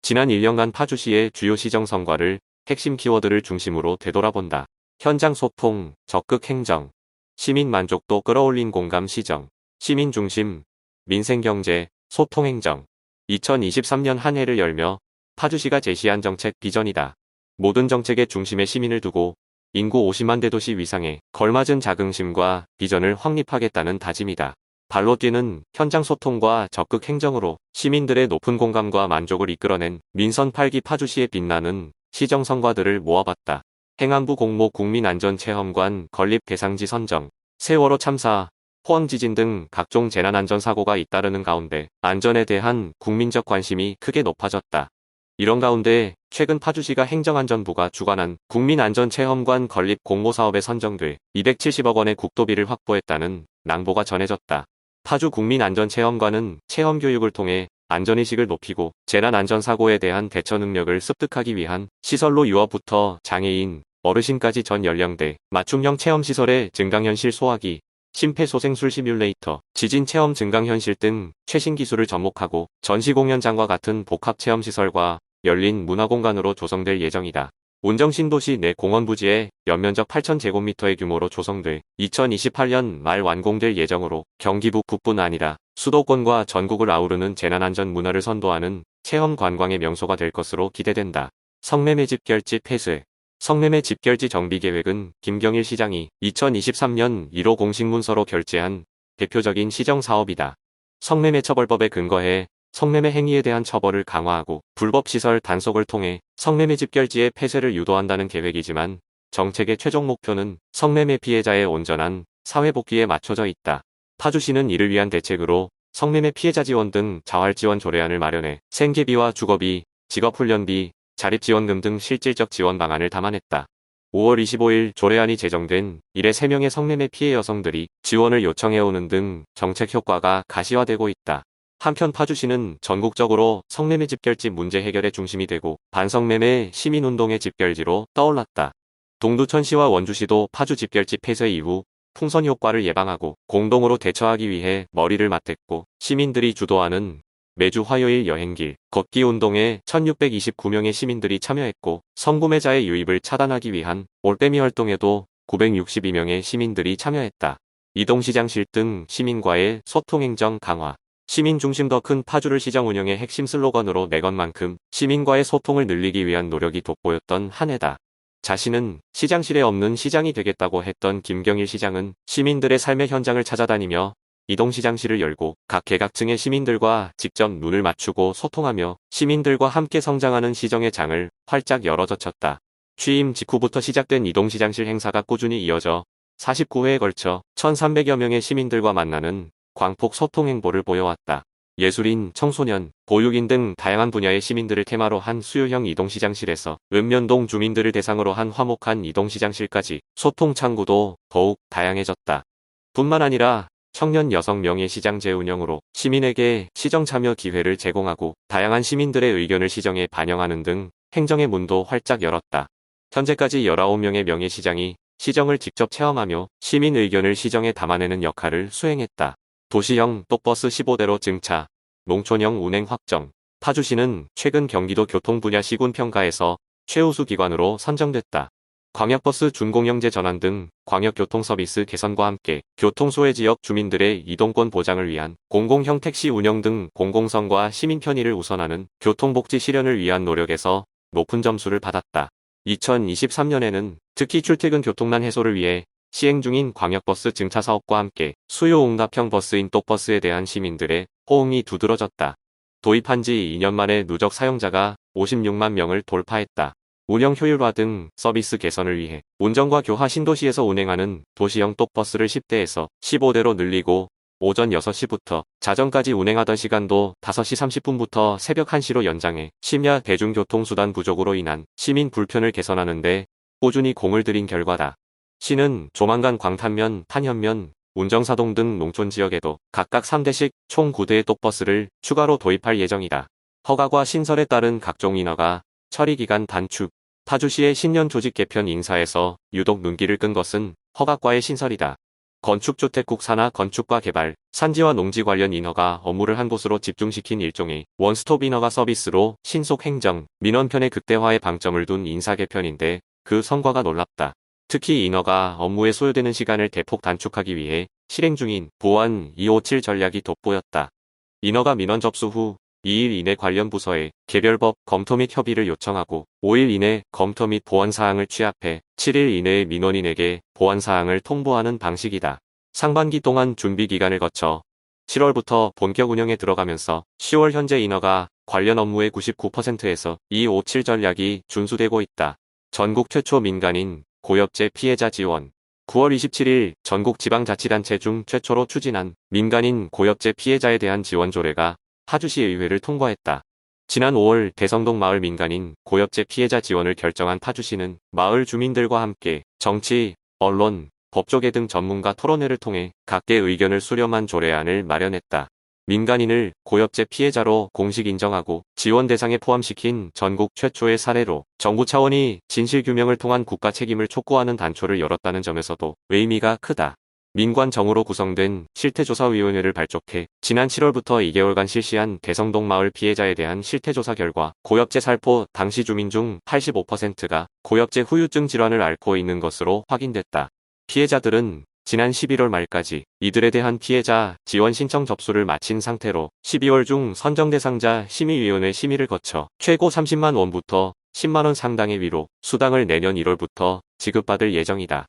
지난 1년간 파주시의 주요 시정 성과를 핵심 키워드를 중심으로 되돌아본다. 현장 소통, 적극 행정, 시민 만족도 끌어올린 공감 시정, 시민 중심, 민생 경제, 소통 행정. 2023년 한 해를 열며 파주시가 제시한 정책 비전이다. 모든 정책의 중심에 시민을 두고 인구 50만 대도시 위상에 걸맞은 자긍심과 비전을 확립하겠다는 다짐이다. 발로 뛰는 현장 소통과 적극 행정으로 시민들의 높은 공감과 만족을 이끌어낸 민선 8기 파주시의 빛나는 시정 성과들을 모아봤다. 행안부 공모 국민안전체험관 건립 대상지 선정, 세월호 참사, 포항 지진 등 각종 재난안전사고가 잇따르는 가운데 안전에 대한 국민적 관심이 크게 높아졌다. 이런 가운데 최근 파주시가 행정안전부가 주관한 국민안전체험관 건립 공모사업에 선정돼 270억 원의 국도비를 확보했다는 낭보가 전해졌다. 파주 국민안전체험관은 체험교육을 통해 안전의식을 높이고 재난안전사고에 대한 대처 능력을 습득하기 위한 시설로 유아부터 장애인, 어르신까지 전 연령대 맞춤형 체험시설의 증강현실 소화기, 심폐소생술 시뮬레이터, 지진체험 증강현실 등 최신 기술을 접목하고 전시공연장과 같은 복합체험시설과 열린 문화공간으로 조성될 예정이다. 온정신도시 내 공원 부지에 연면적 8,000제곱미터의 규모로 조성돼 2028년 말 완공될 예정으로 경기북 뿐 아니라 수도권과 전국을 아우르는 재난안전 문화를 선도하는 체험 관광의 명소가 될 것으로 기대된다. 성매매 집결지 폐쇄. 성매매 집결지 정비 계획은 김경일 시장이 2023년 1호 공식 문서로 결재한 대표적인 시정 사업이다. 성매매 처벌법에 근거해 성매매 행위에 대한 처벌을 강화하고 불법 시설 단속을 통해 성매매 집결지의 폐쇄를 유도한다는 계획이지만 정책의 최종 목표는 성매매 피해자의 온전한 사회복귀에 맞춰져 있다. 파주시는 이를 위한 대책으로 성매매 피해자 지원 등 자활지원 조례안을 마련해 생계비와 주거비, 직업훈련비, 자립지원금 등 실질적 지원 방안을 담아냈다. 5월 25일 조례안이 제정된 이래 3명의 성매매 피해 여성들이 지원을 요청해오는 등 정책 효과가 가시화되고 있다. 한편 파주시는 전국적으로 성매매 집결지 문제 해결의 중심이 되고 반성매매 시민운동의 집결지로 떠올랐다. 동두천시와 원주시도 파주 집결지 폐쇄 이후 풍선 효과를 예방하고 공동으로 대처하기 위해 머리를 맞댔고 시민들이 주도하는 매주 화요일 여행길 걷기 운동에 1629명의 시민들이 참여했고 성구매자의 유입을 차단하기 위한 올빼미 활동에도 962명의 시민들이 참여했다. 이동시장실 등 시민과의 소통행정 강화. 시민 중심 더 큰 파주를 시정 운영의 핵심 슬로건으로 내 것만큼 시민과의 소통을 늘리기 위한 노력이 돋보였던 한 해다. 자신은 시장실에 없는 시장이 되겠다고 했던 김경일 시장은 시민들의 삶의 현장을 찾아다니며 이동시장실을 열고 각 개각층의 시민들과 직접 눈을 맞추고 소통하며 시민들과 함께 성장하는 시정의 장을 활짝 열어젖혔다. 취임 직후부터 시작된 이동시장실 행사가 꾸준히 이어져 49회에 걸쳐 1,300여 명의 시민들과 만나는 광폭 소통 행보를 보여왔다. 예술인, 청소년, 보육인 등 다양한 분야의 시민들을 테마로 한 수요형 이동시장실에서 읍면동 주민들을 대상으로 한 화목한 이동시장실까지 소통 창구도 더욱 다양해졌다. 뿐만 아니라 청년 여성 명예시장 재운영으로 시민에게 시정 참여 기회를 제공하고 다양한 시민들의 의견을 시정에 반영하는 등 행정의 문도 활짝 열었다. 현재까지 19명의 명예시장이 시정을 직접 체험하며 시민 의견을 시정에 담아내는 역할을 수행했다. 도시형 똑버스 15대로 증차, 농촌형 운행 확정. 파주시는 최근 경기도 교통 분야 시군평가에서 최우수 기관으로 선정됐다. 광역버스 준공영제 전환 등 광역교통 서비스 개선과 함께 교통소외 지역 주민들의 이동권 보장을 위한 공공형 택시 운영 등 공공성과 시민 편의를 우선하는 교통복지 실현을 위한 노력에서 높은 점수를 받았다. 2023년에는 특히 출퇴근 교통난 해소를 위해 시행 중인 광역버스 증차 사업과 함께 수요응답형 버스인 똑버스에 대한 시민들의 호응이 두드러졌다. 도입한 지 2년 만에 누적 사용자가 56만 명을 돌파했다. 운영 효율화 등 서비스 개선을 위해 운전과 교화 신도시에서 운행하는 도시형 똑버스를 10대에서 15대로 늘리고 오전 6시부터 자정까지 운행하던 시간도 5시 30분부터 새벽 1시로 연장해 심야 대중교통수단 부족으로 인한 시민 불편을 개선하는 데 꾸준히 공을 들인 결과다. 시는 조만간 광탄면, 탄현면, 운정사동 등 농촌 지역에도 각각 3대씩 총 9대의 똑버스를 추가로 도입할 예정이다. 허가과 신설에 따른 각종 인허가, 처리기간 단축. 파주시의 신년 조직 개편 인사에서 유독 눈길을 끈 것은 허가과의 신설이다. 건축주택국 산하 건축과 개발, 산지와 농지 관련 인허가 업무를 한 곳으로 집중시킨 일종의 원스톱 인허가 서비스로 신속 행정, 민원편의 극대화에 방점을 둔 인사 개편인데 그 성과가 놀랍다. 특히 인허가 업무에 소요되는 시간을 대폭 단축하기 위해 실행 중인 보안 257 전략이 돋보였다. 인허가 민원 접수 후 2일 이내 관련 부서에 개별법 검토 및 협의를 요청하고 5일 이내 검토 및 보완사항을 취합해 7일 이내에 민원인에게 보완사항을 통보하는 방식이다. 상반기 동안 준비 기간을 거쳐 7월부터 본격 운영에 들어가면서 10월 현재 인허가 관련 업무의 99%에서 257 전략이 준수되고 있다. 전국 최초 민간인 고엽제 피해자 지원 9월 27일 전국 지방자치단체 중 최초로 추진한 민간인 고엽제 피해자에 대한 지원 조례가 파주시 의회를 통과했다. 지난 5월 대성동 마을 민간인 고엽제 피해자 지원을 결정한 파주시는 마을 주민들과 함께 정치, 언론, 법조계 등 전문가 토론회를 통해 각계 의견을 수렴한 조례안을 마련했다. 민간인을 고엽제 피해자로 공식 인정하고 지원 대상에 포함시킨 전국 최초의 사례로 정부 차원이 진실규명을 통한 국가 책임을 촉구하는 단초를 열었다는 점에서도 의미가 크다. 민관정으로 구성된 실태조사위원회를 발족해 지난 7월부터 2개월간 실시한 대성동 마을 피해자에 대한 실태조사 결과 고엽제 살포 당시 주민 중 85%가 고엽제 후유증 질환을 앓고 있는 것으로 확인됐다. 피해자들은 지난 11월 말까지 이들에 대한 피해자 지원 신청 접수를 마친 상태로 12월 중 선정 대상자 심의위원회 심의를 거쳐 최고 30만 원부터 10만 원 상당의 위로 수당을 내년 1월부터 지급받을 예정이다.